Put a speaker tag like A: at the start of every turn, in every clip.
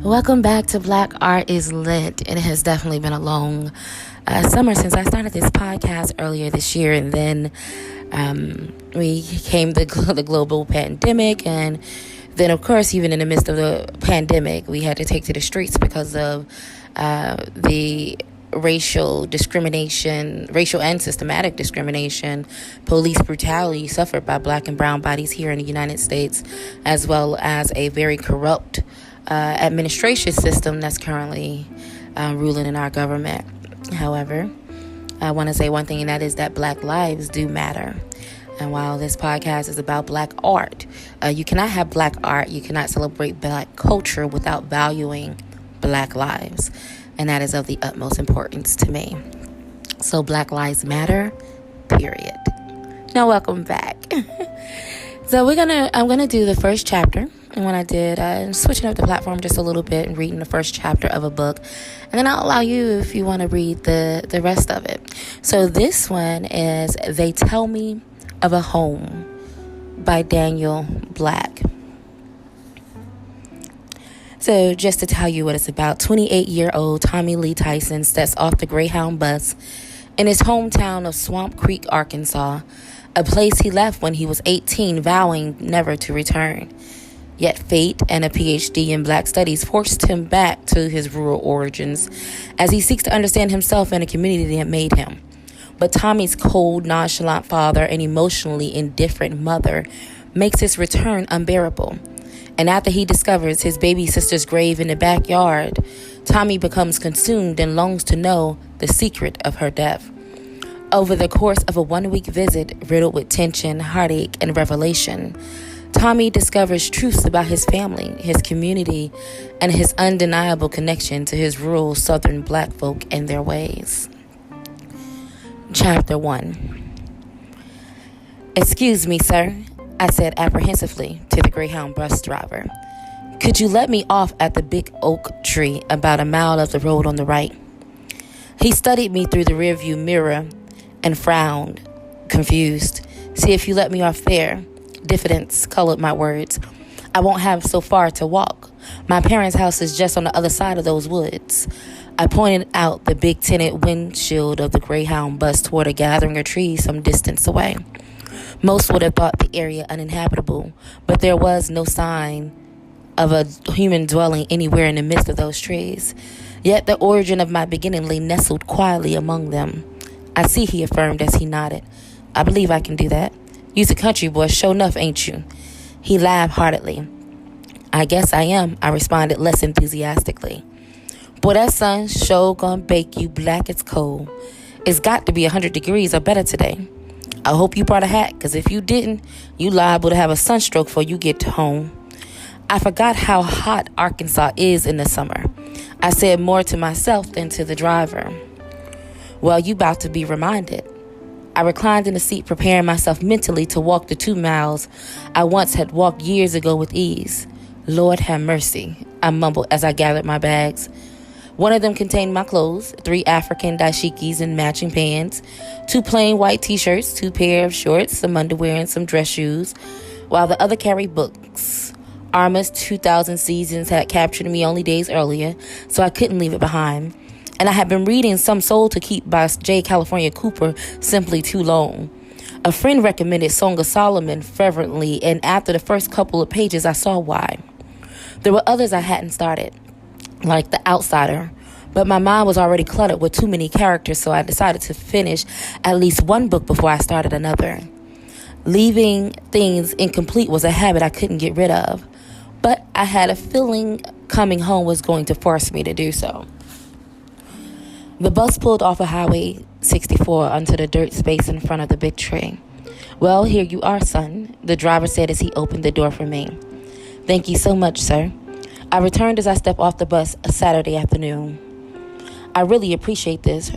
A: Welcome back to Black Art is Lit. It has definitely been a long summer since I started this podcast earlier this year, and then we came the global pandemic, and then of course even in the midst of the pandemic we had to take to the streets because of the racial and systematic discrimination, police brutality suffered by Black and brown bodies here in the United States, as well as a very corrupt administration system that's currently ruling in our government. However, I want to say one thing, and that is that Black lives do matter. And while this podcast is about Black art, you cannot have Black art, you cannot celebrate Black culture without valuing Black lives. And that is of the utmost importance to me. So Black lives matter, period. Now, welcome back. So I'm gonna do the first chapter. And when I did, switching up the platform just a little bit and reading the first chapter of a book. And then I'll allow you, if you want to read the rest of it. So this one is They Tell Me of a Home by Daniel Black. So just to tell you what it's about, 28-year-old Tommy Lee Tyson steps off the Greyhound bus in his hometown of Swamp Creek, Arkansas, a place he left when he was 18, vowing never to return. Yet fate and a Ph.D. in Black studies forced him back to his rural origins as he seeks to understand himself and the community that made him. But Tommy's cold, nonchalant father and emotionally indifferent mother makes his return unbearable. And after he discovers his baby sister's grave in the backyard, Tommy becomes consumed and longs to know the secret of her death. Over the course of a 1-week visit riddled with tension, heartache, and revelation, Tommy discovers truths about his family, his community, and his undeniable connection to his rural Southern Black folk and their ways. Chapter 1. "Excuse me, sir," I said apprehensively to the Greyhound bus driver. "Could you let me off at the big oak tree about a mile up the road on the right?" He studied me through the rearview mirror and frowned, confused. "See if you let me off there." Diffidence colored my words. "I won't have so far to walk. My parents' house is just on the other side of those woods." I pointed out the big tinted windshield of the Greyhound bus toward a gathering of trees some distance away. Most would have thought the area uninhabitable, but there was no sign of a human dwelling anywhere in the midst of those trees. Yet the origin of my beginning lay nestled quietly among them. "I see," he affirmed as he nodded. "I believe I can do that. You's a country boy, sure enough, ain't you?" He laughed heartily. "I guess I am," I responded less enthusiastically. "Boy, that sun sure gonna bake you black as coal. It's got to be 100 degrees or better today. I hope you brought a hat, because if you didn't, you liable to have a sunstroke before you get home." I forgot how hot Arkansas is in the summer. I said more to myself than to the driver. "Well, you about to be reminded." I reclined in the seat, preparing myself mentally to walk the 2 miles I once had walked years ago with ease. "Lord have mercy," I mumbled as I gathered my bags. One of them contained my clothes, 3 African dashikis and matching pants, 2 plain white t-shirts, 2 pair of shorts, some underwear, and some dress shoes, while the other carried books. Arma's 2000 Seasons had captured me only days earlier, so I couldn't leave it behind. And I had been reading Some Soul to Keep by J. California Cooper simply too long. A friend recommended Song of Solomon fervently, and after the first couple of pages, I saw why. There were others I hadn't started, like The Outsider, but my mind was already cluttered with too many characters, so I decided to finish at least one book before I started another. Leaving things incomplete was a habit I couldn't get rid of, but I had a feeling coming home was going to force me to do so. The bus pulled off of Highway 64 onto the dirt space in front of the big tree. "Well, here you are, son," the driver said as he opened the door for me. "Thank you so much, sir." I returned as I stepped off the bus a Saturday afternoon. "I really appreciate this."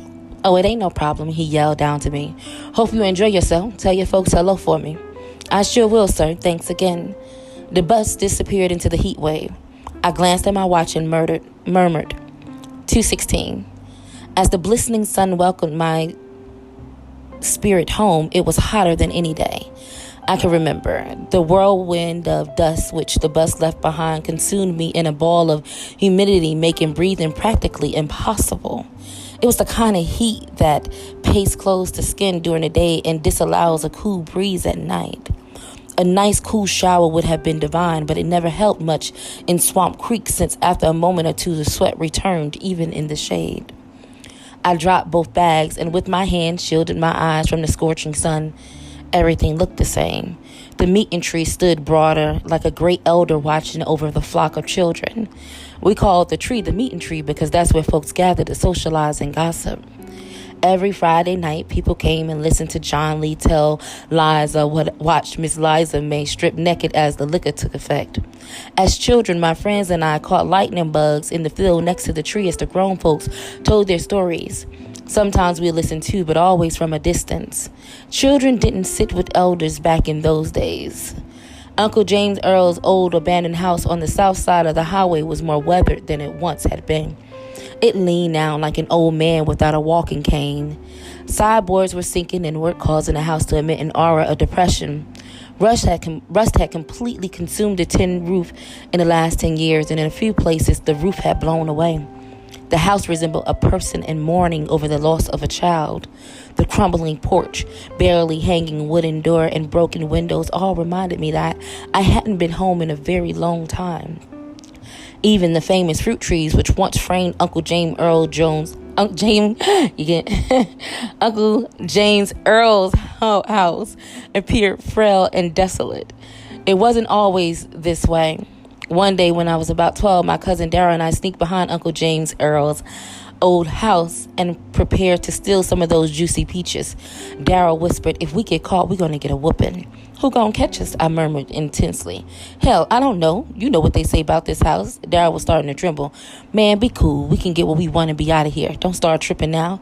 A: "Oh, it ain't no problem," he yelled down to me. "Hope you enjoy yourself. Tell your folks hello for me." "I sure will, sir. Thanks again." The bus disappeared into the heat wave. I glanced at my watch and murmured, 2:16. As the blistering sun welcomed my spirit home, it was hotter than any day. I can remember the whirlwind of dust which the bus left behind consumed me in a ball of humidity, making breathing practically impossible. It was the kind of heat that pastes close to skin during the day and disallows a cool breeze at night. A nice cool shower would have been divine, but it never helped much in Swamp Creek, since after a moment or two the sweat returned even in the shade. I dropped both bags and with my hand shielded my eyes from the scorching sun. Everything looked the same. The meeting tree stood broader, like a great elder watching over the flock of children. We called the tree the meeting tree because that's where folks gathered to socialize and gossip. Every Friday night, people came and listened to John Lee tell lies or watched Miss Liza May strip naked as the liquor took effect. As children, my friends and I caught lightning bugs in the field next to the tree as the grown folks told their stories. Sometimes we listened too, but always from a distance. Children didn't sit with elders back in those days. Uncle James Earl's old abandoned house on the south side of the highway was more weathered than it once had been. It leaned down like an old man without a walking cane. Sideboards were sinking and weren't causing the house to emit an aura of depression. Rust had completely consumed the tin roof in the last 10 years, and in a few places the roof had blown away. The house resembled a person in mourning over the loss of a child. The crumbling porch, barely hanging wooden door, and broken windows all reminded me that I hadn't been home in a very long time. Even the famous fruit trees, which once framed Uncle James Earl's house, appeared frail and desolate. It wasn't always this way. One day when I was about 12, my cousin Darryl and I sneaked behind Uncle James Earl's old house and prepared to steal some of those juicy peaches. Darryl whispered, "If we get caught, we're going to get a whooping." "Who gonna catch us?" I murmured intensely. "Hell, I don't know. You know what they say about this house." Darryl was starting to tremble. "Man, be cool. We can get what we want and be out of here. Don't start tripping now."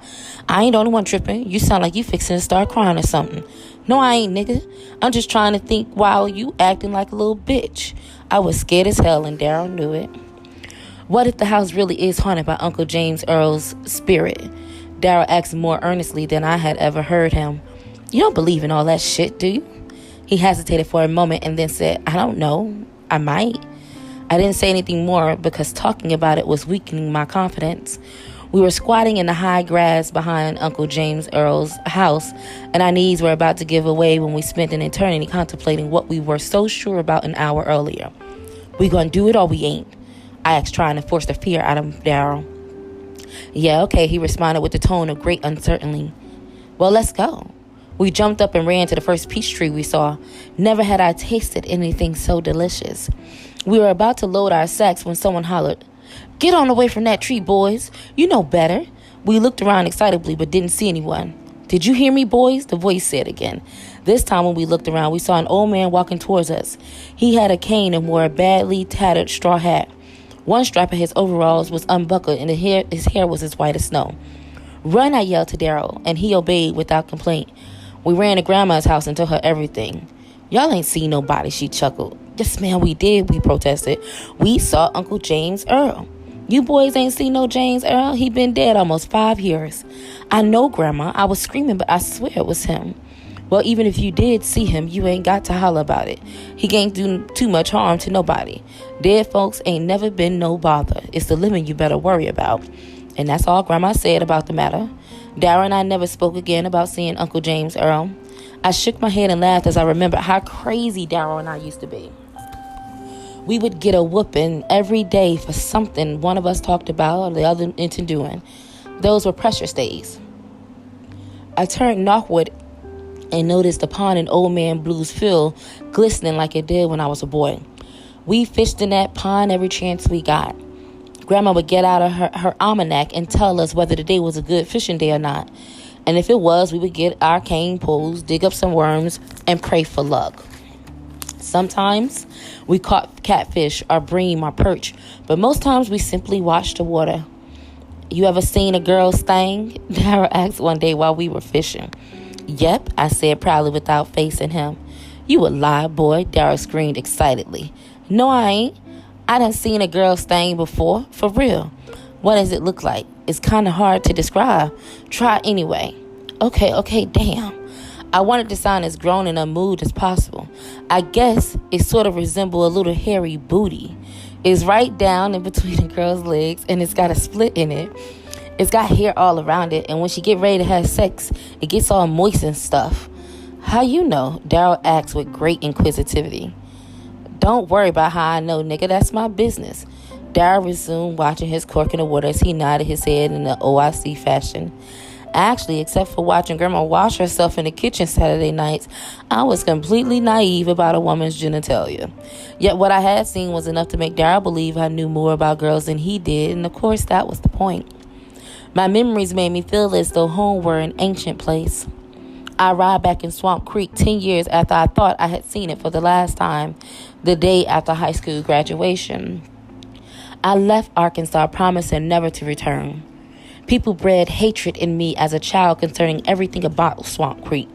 A: "I ain't the only one tripping. You sound like you fixing to start crying or something." "No, I ain't, nigga. I'm just trying to think while you acting like a little bitch." I was scared as hell, and Darryl knew it. What if the house really is haunted by Uncle James Earl's spirit? Darryl asked more earnestly than I had ever heard him. "You don't believe in all that shit, do you?" He hesitated for a moment and then said, "I don't know. I might." I didn't say anything more because talking about it was weakening my confidence. We were squatting in the high grass behind Uncle James Earl's house, and our knees were about to give away when we spent an eternity contemplating what we were so sure about an hour earlier. "We gonna do it or we ain't?" I asked, trying to force the fear out of Darryl. "Yeah, okay," he responded with a tone of great uncertainty. "Well, let's go." We jumped up and ran to the first peach tree we saw. Never had I tasted anything so delicious. We were about to load our sacks when someone hollered, "Get on away from that tree, boys. You know better." We looked around excitedly but didn't see anyone. "Did you hear me, boys?" the voice said again. This time when we looked around, we saw an old man walking towards us. He had a cane and wore a badly tattered straw hat. One strap of his overalls was unbuckled and his hair was as white as snow. "Run," I yelled to Darryl, and he obeyed without complaint. We ran to Grandma's house and told her everything. "Y'all ain't seen nobody," she chuckled. "Yes, ma'am, we did," we protested. "We saw Uncle James Earl." "You boys ain't seen no James Earl? He been dead almost 5 years." "I know, Grandma. I was screaming, but I swear it was him." "Well, even if you did see him, you ain't got to holler about it. He ain't do too much harm to nobody. Dead folks ain't never been no bother. It's the living you better worry about." And that's all Grandma said about the matter. Darryl and I never spoke again about seeing Uncle James Earl. I shook my head and laughed as I remembered how crazy Darryl and I used to be. We would get a whooping every day for something one of us talked about or the other into doing. Those were precious days. I turned northward and noticed the pond in Old Man Blue's field glistening like it did when I was a boy. We fished in that pond every chance we got. Grandma would get out of her almanac and tell us whether the day was a good fishing day or not. And if it was, we would get our cane poles, dig up some worms, and pray for luck. Sometimes we caught catfish or bream or perch, but most times we simply watched the water. "You ever seen a girl sting?" Darryl asked one day while we were fishing. "Yep," I said proudly without facing him. "You a lie, boy," Darryl screamed excitedly. "No, I ain't. I done seen a girl sting before, for real." "What does it look like?" "It's kind of hard to describe." "Try anyway." Okay, damn. I wanted to sound as grown and unmoved as possible. I guess it sort of resembles a little hairy booty. It's right down in between the girl's legs, and it's got a split in it. It's got hair all around it, and when she get ready to have sex, it gets all moist and stuff. How you know? Daryl asked with great inquisitivity. Don't worry about how I know, nigga. That's my business. Daryl resumed watching his cork in the water as he nodded his head in the OIC fashion. Actually, except for watching Grandma wash herself in the kitchen Saturday nights, I was completely naive about a woman's genitalia. Yet what I had seen was enough to make Daryl believe I knew more about girls than he did, and of course that was the point. My memories made me feel as though home were an ancient place. I arrived back in Swamp Creek 10 years after I thought I had seen it for the last time, the day after high school graduation. I left Arkansas promising never to return. People bred hatred in me as a child concerning everything about Swamp Creek.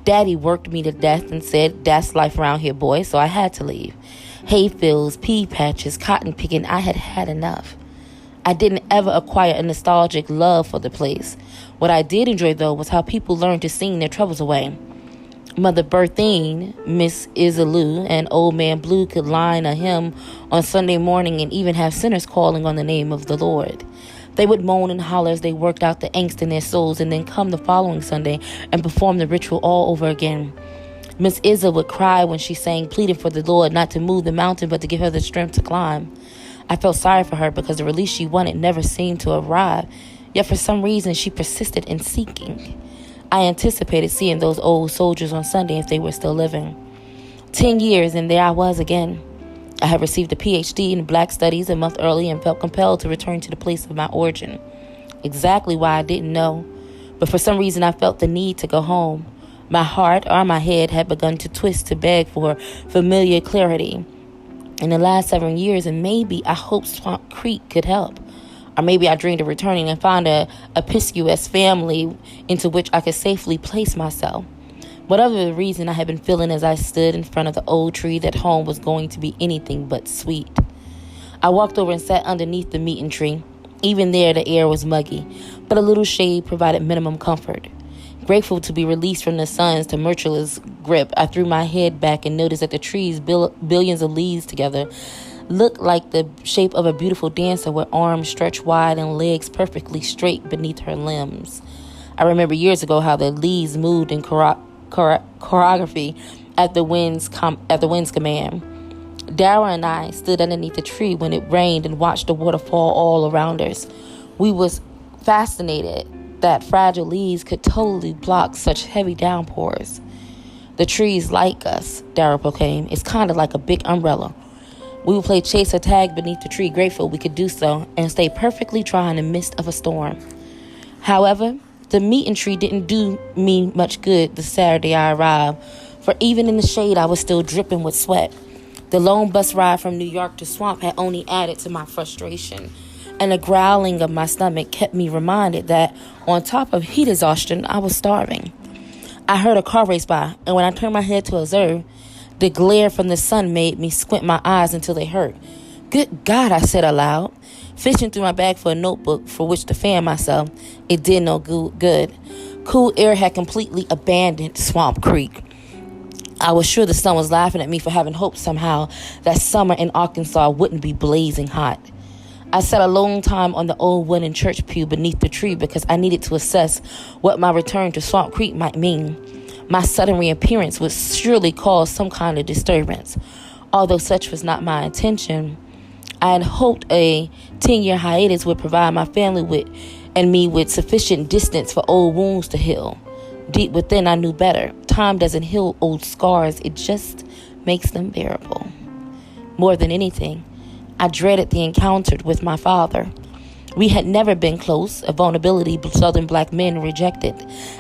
A: Daddy worked me to death and said, that's life around here, boy, so I had to leave. Hayfields, pea patches, cotton picking, I had had enough. I didn't ever acquire a nostalgic love for the place. What I did enjoy, though, was how people learned to sing their troubles away. Mother Berthine, Miss Isalou, and Old Man Blue could line a hymn on Sunday morning and even have sinners calling on the name of the Lord. They would moan and holler as they worked out the angst in their souls and then come the following Sunday and perform the ritual all over again. Miss Isa would cry when she sang, pleading for the Lord not to move the mountain but to give her the strength to climb. I felt sorry for her because the release she wanted never seemed to arrive, yet for some reason she persisted in seeking. I anticipated seeing those old soldiers on Sunday if they were still living. 10 years and there I was again. I had received a Ph.D. in Black Studies a month early and felt compelled to return to the place of my origin. Exactly why I didn't know, but for some reason I felt the need to go home. My heart or my head had begun to twist to beg for familiar clarity. In the last 7 years, and maybe I hoped Swamp Creek could help. Or maybe I dreamed of returning and found a promiscuous family into which I could safely place myself. Whatever the reason, I had been feeling as I stood in front of the old tree that home was going to be anything but sweet. I walked over and sat underneath the meeting tree. Even there, the air was muggy, but a little shade provided minimum comfort. Grateful to be released from the sun's tumultuous grip, I threw my head back and noticed that the trees, billions of leaves together, looked like the shape of a beautiful dancer with arms stretched wide and legs perfectly straight beneath her limbs. I remember years ago how the leaves moved in choreography at the wind's command. Dara and I stood underneath the tree when it rained and watched the waterfall all around us. We was fascinated that fragile leaves could totally block such heavy downpours. The tree's like us, Dara proclaimed. It's kind of like a big umbrella. We would play chase or tag beneath the tree, grateful we could do so, and stay perfectly dry in the midst of a storm. However, the meeting tree didn't do me much good the Saturday I arrived, for even in the shade I was still dripping with sweat. The long bus ride from New York to Swamp had only added to my frustration, and the growling of my stomach kept me reminded that, on top of heat exhaustion, I was starving. I heard a car race by, and when I turned my head to observe, the glare from the sun made me squint my eyes until they hurt. Good God, I said aloud. Fishing through my bag for a notebook for which to fan myself, it did no good. Cool air had completely abandoned Swamp Creek. I was sure the sun was laughing at me for having hoped somehow that summer in Arkansas wouldn't be blazing hot. I sat a long time on the old wooden church pew beneath the tree because I needed to assess what my return to Swamp Creek might mean. My sudden reappearance would surely cause some kind of disturbance. Although such was not my intention, I had hoped a 10-year hiatus would provide my family and me with sufficient distance for old wounds to heal. Deep within, I knew better. Time doesn't heal old scars. It just makes them bearable. More than anything, I dreaded the encounter with my father. We had never been close, a vulnerability Southern black men rejected,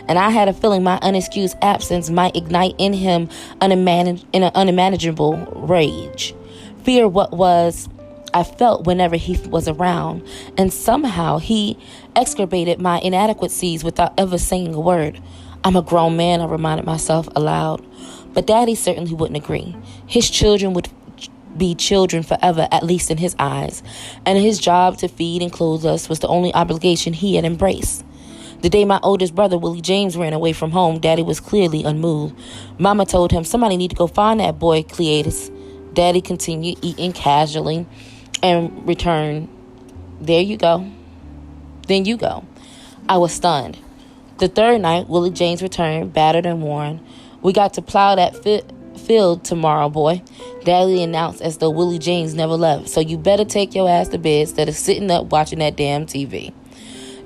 A: and I had a feeling my unexcused absence might ignite in him an unimaginable rage. Fear what was I felt whenever he was around, and somehow he exacerbated my inadequacies without ever saying a word. I'm a grown man, I reminded myself aloud, but Daddy certainly wouldn't agree. His children would be children forever, at least in his eyes, and his job to feed and clothe us was the only obligation he had embraced. The day my oldest brother, Willie James, ran away from home, Daddy was clearly unmoved. Mama told him, somebody need to go find that boy, Hiatus. Daddy continued eating casually and returned, there you go. Then you go. I was stunned. The third night, Willie James returned, battered and worn. We got to plow that field tomorrow, boy. Daddy announced as though Willie James never left. So you better take your ass to bed instead of sitting up watching that damn TV.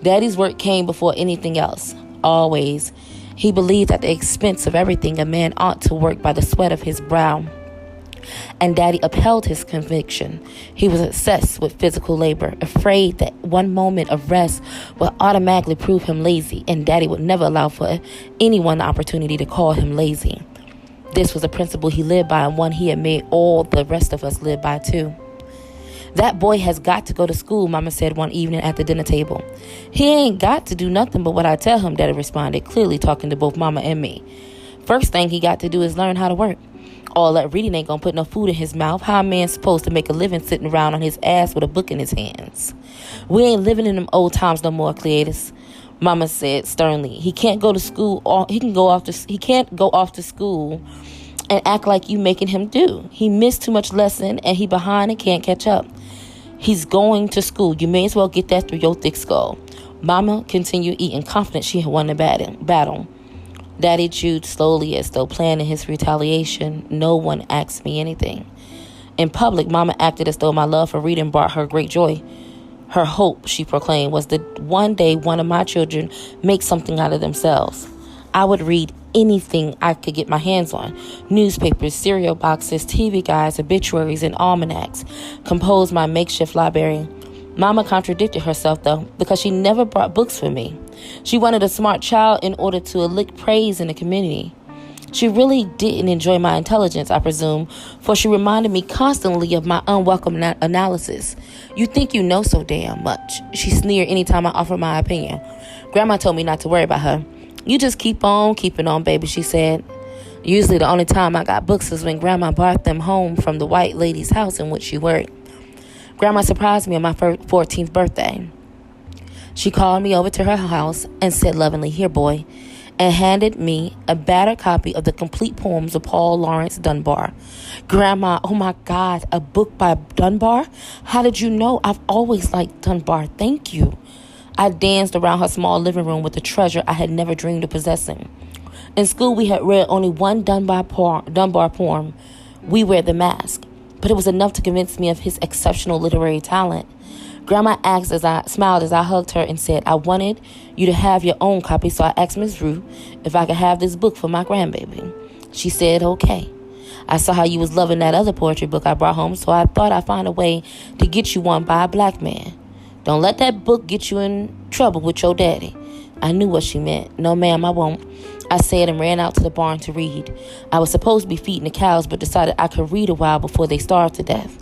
A: Daddy's work came before anything else. Always. He believed at the expense of everything, a man ought to work by the sweat of his brow. And Daddy upheld his conviction. He was obsessed with physical labor, afraid that one moment of rest would automatically prove him lazy, and Daddy would never allow for anyone the opportunity to call him lazy. This was a principle he lived by, and one he had made all the rest of us live by too. That boy has got to go to school, Mama said one evening at the dinner table. He ain't got to do nothing but what I tell him, Daddy responded, clearly talking to both Mama and me. First thing he got to do is learn how to work. All that reading ain't gonna put no food in his mouth. How a man supposed to make a living sitting around on his ass with a book in his hands? We ain't living in them old times no more, Hiatus. Mama said sternly. He can't go to school. He can't go off to school and act like you making him do. He missed too much lesson and he behind and can't catch up. He's going to school. You may as well get that through your thick skull. Mama continued eating, confident she had won the battle. Daddy chewed slowly as though planning his retaliation. No one asked me anything. In public, Mama acted as though my love for reading brought her great joy. Her hope, she proclaimed, was that one day one of my children make something out of themselves. I would read anything I could get my hands on. Newspapers, cereal boxes, TV guides, obituaries, and almanacs composed my makeshift library. Mama contradicted herself, though, because she never brought books for me. She wanted a smart child in order to elicit praise in the community. She really didn't enjoy my intelligence, I presume, for she reminded me constantly of my unwelcome analysis. You think you know so damn much, she sneered anytime I offered my opinion. Grandma told me not to worry about her. You just keep on keeping on, baby, she said. Usually the only time I got books is when Grandma brought them home from the white lady's house in which she worked. Grandma surprised me on my 14th birthday. She called me over to her house and said lovingly, "Here, boy," and handed me a battered copy of the complete poems of Paul Laurence Dunbar. Grandma, oh my God, a book by Dunbar? How did you know? I've always liked Dunbar. Thank you. I danced around her small living room with a treasure I had never dreamed of possessing. In school, we had read only one Dunbar poem, We Wear the Mask, but it was enough to convince me of his exceptional literary talent. Grandma asked as I smiled as I hugged her and said, "I wanted you to have your own copy, so I asked Miss Rue if I could have this book for my grandbaby." She said, "Okay. I saw how you was loving that other poetry book I brought home, so I thought I'd find a way to get you one by a black man. Don't let that book get you in trouble with your daddy." I knew what she meant. "No, ma'am, I won't," I said and ran out to the barn to read. I was supposed to be feeding the cows, but decided I could read a while before they starved to death.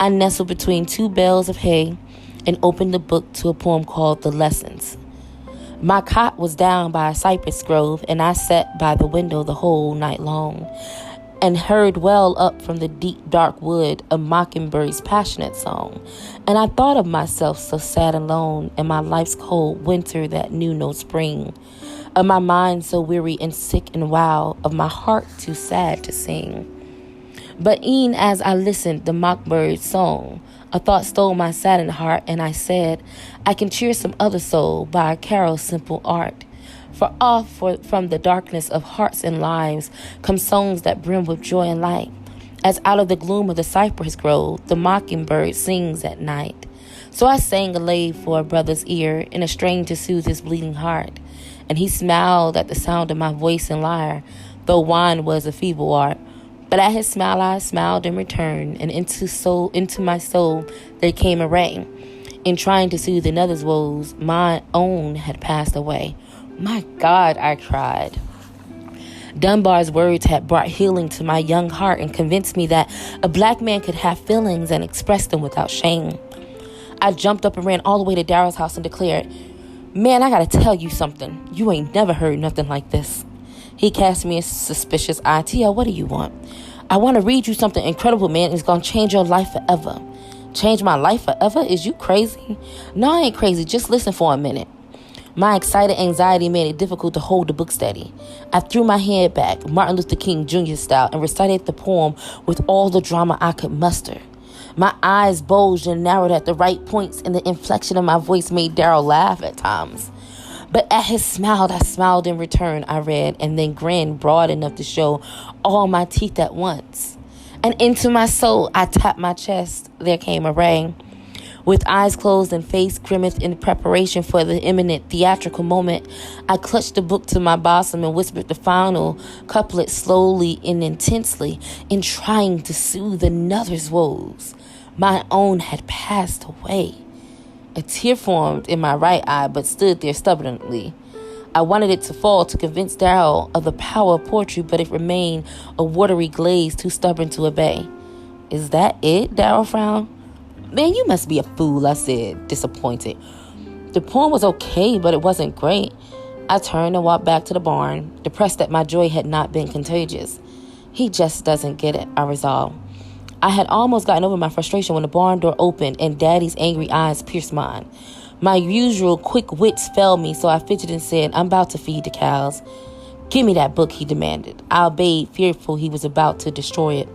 A: I nestled between two bales of hay and opened the book to a poem called The Lessons. My cot was down by a cypress grove, and I sat by the window the whole night long, and heard well up from the deep dark wood a mockingbird's passionate song. And I thought of myself so sad and lone, in my life's cold winter that knew no spring, of my mind so weary and sick and wild, of my heart too sad to sing. But e'en as I listened the mockbird's song, a thought stole my saddened heart, and I said, I can cheer some other soul by a carol's simple art. From the darkness of hearts and lives come songs that brim with joy and light. As out of the gloom of the cypress grove, the mockingbird sings at night. So I sang a lay for a brother's ear, in a strain to soothe his bleeding heart. And he smiled at the sound of my voice and lyre, though wine was a feeble art. But at his smile I smiled in return, and into my soul there came a ray. In trying to soothe another's woes, my own had passed away. My God, I cried. Dunbar's words had brought healing to my young heart and convinced me that a black man could have feelings and express them without shame. I jumped up and ran all the way to Daryl's house and declared, "Man, I gotta tell you something. You ain't never heard nothing like this." He cast me a suspicious eye. "Tia, what do you want?" "I want to read you something incredible, man. It's going to change your life forever." "Change my life forever? Is you crazy?" "No, I ain't crazy. Just listen for a minute." My excited anxiety made it difficult to hold the book steady. I threw my head back, Martin Luther King Jr. style, and recited the poem with all the drama I could muster. My eyes bulged and narrowed at the right points, and the inflection of my voice made Daryl laugh at times. But at his smile, I smiled in return, I read, and then grinned broad enough to show all my teeth at once. And into my soul, I tapped my chest. There came a ring. With eyes closed and face grimaced in preparation for the imminent theatrical moment, I clutched the book to my bosom and whispered the final couplet slowly and intensely, in trying to soothe another's woes. My own had passed away. A tear formed in my right eye, but stood there stubbornly. I wanted it to fall to convince Daryl of the power of poetry, but it remained a watery glaze too stubborn to obey. "Is that it?" Daryl frowned. "Man, you must be a fool," I said, disappointed. The poem was okay, but it wasn't great. I turned and walked back to the barn, depressed that my joy had not been contagious. He just doesn't get it, I resolved. I had almost gotten over my frustration when the barn door opened and Daddy's angry eyes pierced mine. My usual quick wits failed me, so I fidgeted and said, "I'm about to feed the cows." "Give me that book," he demanded. I obeyed, fearful he was about to destroy it.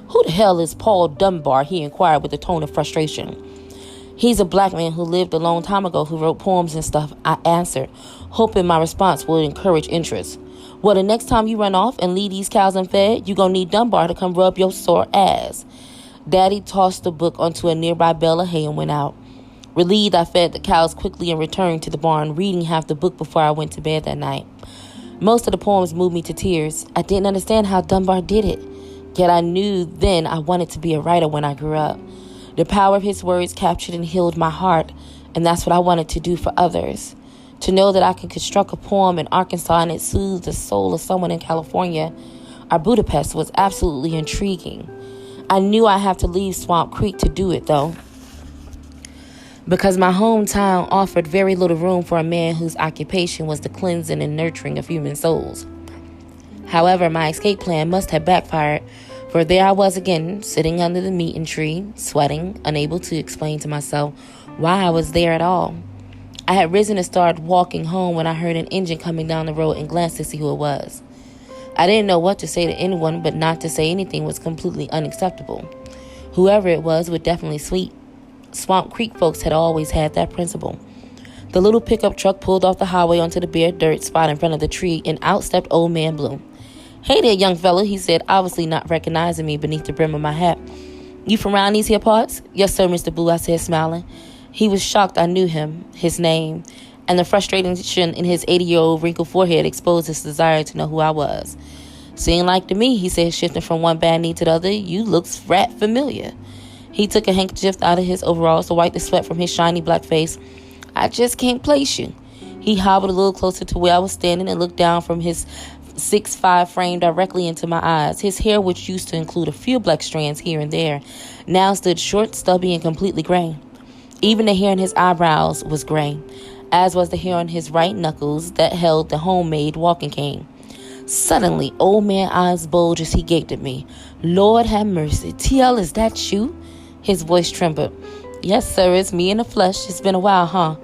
A: "Who the hell is Paul Dunbar?" he inquired with a tone of frustration. "He's a black man who lived a long time ago who wrote poems and stuff," I answered, hoping my response would encourage interest. "Well, the next time you run off and leave these cows unfed, you gonna need Dunbar to come rub your sore ass." Daddy tossed the book onto a nearby bale of hay and went out. Relieved, I fed the cows quickly and returned to the barn, reading half the book before I went to bed that night. Most of the poems moved me to tears. I didn't understand how Dunbar did it. Yet I knew then I wanted to be a writer when I grew up. The power of his words captured and healed my heart, and that's what I wanted to do for others. To know that I can construct a poem in Arkansas and it soothes the soul of someone in California or Budapest was absolutely intriguing. I knew I had to leave Swamp Creek to do it, though, because my hometown offered very little room for a man whose occupation was the cleansing and nurturing of human souls. However, my escape plan must have backfired, for there I was again, sitting under the meeting tree, sweating, unable to explain to myself why I was there at all. I had risen and started walking home when I heard an engine coming down the road and glanced to see who it was. I didn't know what to say to anyone, but not to say anything was completely unacceptable. Whoever it was definitely sweet. Swamp Creek folks had always had that principle. The little pickup truck pulled off the highway onto the bare dirt spot in front of the tree, and out stepped Old Man Blue. "Hey there, young fella," he said, obviously not recognizing me beneath the brim of my hat. "You from around these here parts?" "Yes, sir, Mr. Blue," I said, smiling. He was shocked I knew him, his name, and the frustration in his 80-year-old wrinkled forehead exposed his desire to know who I was. "Seemed like to me," he said, shifting from one bad knee to the other, "you looks rat familiar." He took a handkerchief out of his overalls to wipe the sweat from his shiny black face. "I just can't place you." He hobbled a little closer to where I was standing and looked down from his 6'5" frame directly into my eyes. His hair, which used to include a few black strands here and there, now stood short, stubby, and completely gray. Even the hair in his eyebrows was gray, as was the hair on his right knuckles that held the homemade walking cane. Suddenly, Old Man eyes bulged as he gaped at me. "Lord have mercy. TL, is that you?" His voice trembled. "Yes, sir, it's me in the flesh. It's been a while, huh?"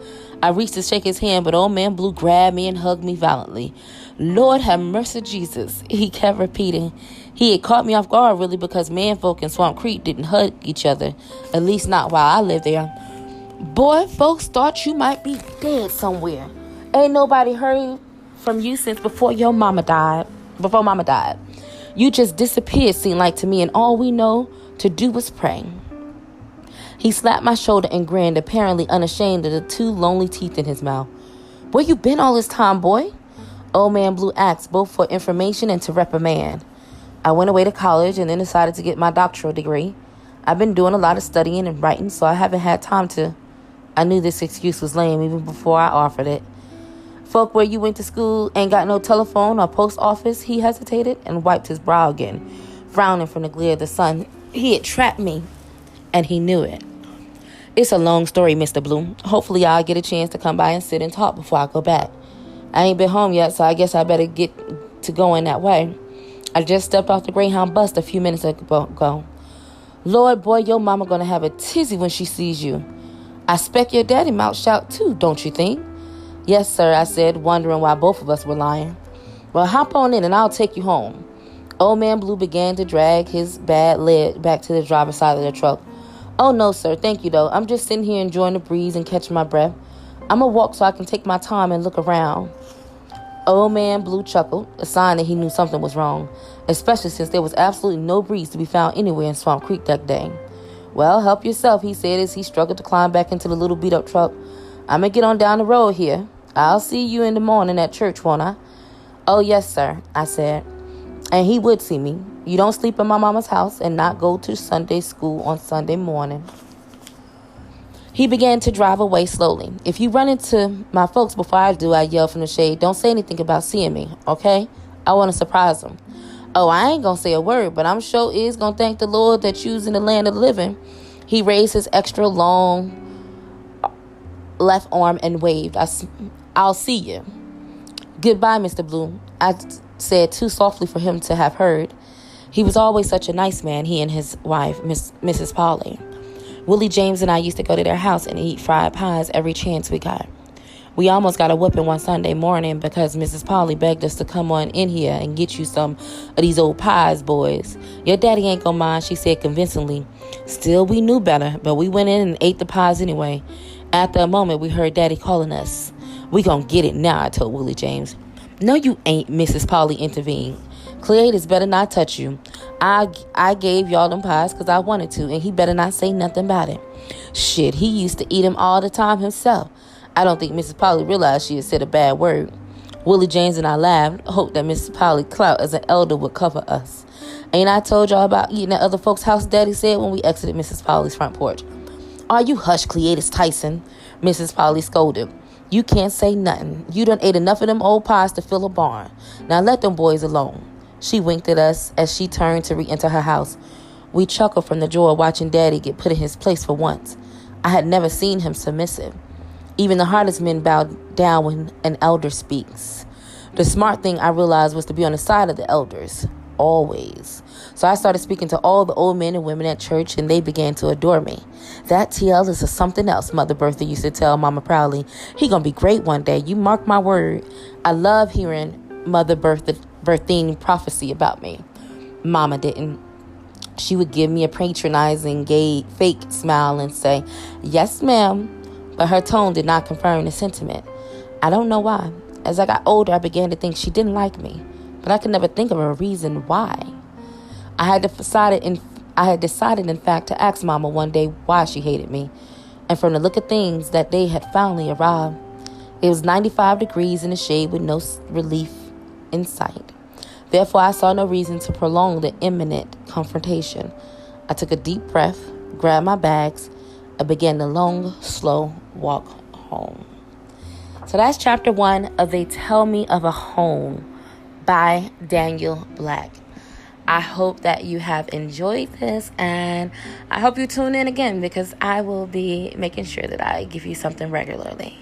A: I reached to shake his hand, but Old Man Blue grabbed me and hugged me violently. "Lord have mercy, Jesus," he kept repeating. He had caught me off guard, really, because manfolk in Swamp Creek didn't hug each other, at least not while I lived there. "Boy, folks thought you might be dead somewhere. Ain't nobody heard from you since before Mama died. You just disappeared, seemed like to me, and all we know to do was pray." He slapped my shoulder and grinned, apparently unashamed of the two lonely teeth in his mouth. "Where you been all this time, boy?" Old Man Blue asked, both for information and to reprimand. "I went away to college and then decided to get my doctoral degree. I've been doing a lot of studying and writing, so I haven't had time to." I knew this excuse was lame even before I offered it. "Folk where you went to school ain't got no telephone or post office?" He hesitated and wiped his brow again, frowning from the glare of the sun. He had trapped me, and he knew it. "It's a long story, Mr. Blue. Hopefully I'll get a chance to come by and sit and talk before I go back. I ain't been home yet, so I guess I better get to going that way. I just stepped off the Greyhound bus a few minutes ago. Lord, boy, your mama gonna have a tizzy when she sees you. I expect your daddy might shout too, don't you think?" Yes, sir, I said, wondering why both of us were lying. Well, hop on in and I'll take you home. Old Man Blue began to drag his bad leg back to the driver's side of the truck. Oh, no, sir, thank you, though. I'm just sitting here enjoying the breeze and catching my breath. I'm going to walk so I can take my time and look around. Old Man Blue chuckled, a sign that he knew something was wrong, especially since there was absolutely no breeze to be found anywhere in Swamp Creek that day. Well, help yourself, he said as he struggled to climb back into the little beat-up truck. I'm going to get on down the road here. I'll see you in the morning at church, won't I? Oh, yes, sir, I said. And he would see me. You don't sleep in my mama's house and not go to Sunday school on Sunday morning. He began to drive away slowly. If you run into my folks before I do, I yelled from the shade, don't say anything about seeing me, okay? I want to surprise them. Oh, I ain't going to say a word, but I'm sure is going to thank the Lord that you's in the land of the living. He raised his extra long left arm and waved. I'll see you. Goodbye, Mr. Blue, I said too softly for him to have heard. He was always such a nice man, he and his wife, Mrs. Polly. Willie James and I used to go to their house and eat fried pies every chance we got. We almost got a whooping one Sunday morning because Mrs. Polly begged us to come on in here and get you some of these old pies, boys. Your daddy ain't gonna mind, she said convincingly. Still, we knew better, but we went in and ate the pies anyway. After a moment, we heard Daddy calling us. We gonna get it now, I told Willie James. No, you ain't, Mrs. Polly intervened. Cletus better not touch you. I gave y'all them pies because I wanted to, and he better not say nothing about it. Shit, he used to eat them all the time himself. I don't think Mrs. Polly realized she had said a bad word. Willie James and I laughed, hoped that Mrs. Polly clout as an elder would cover us. Ain't I told y'all about eating at other folks' house, Daddy said when we exited Mrs. Polly's front porch. Are you hush, Cletus Tyson? Mrs. Polly scolded. You can't say nothing. You done ate enough of them old pies to fill a barn. Now let them boys alone. She winked at us as she turned to re-enter her house. We chuckled from the joy watching Daddy get put in his place for once. I had never seen him submissive. Even the hardest men bow down when an elder speaks. The smart thing I realized was to be on the side of the elders. Always. So I started speaking to all the old men and women at church, and they began to adore me. That TL is something else, Mother Bertha used to tell Mama proudly. He gonna be great one day. You mark my word. I love hearing Mother Berthine prophecy about me. Mama didn't. She would give me a patronizing, gay, fake smile and say, yes, ma'am. But her tone did not confirm the sentiment. I don't know why. As I got older, I began to think she didn't like me. But I could never think of a reason why. I had decided, in fact, to ask Mama one day why she hated me. And from the look of things, that day had finally arrived. It was 95 degrees in the shade with no relief in sight. Therefore, I saw no reason to prolong the imminent confrontation. I took a deep breath, grabbed my bags, and began the long, slow walk home. So that's chapter 1 of They Tell Me of a Home by Daniel Black. I hope that you have enjoyed this, and I hope you tune in again because I will be making sure that I give you something regularly.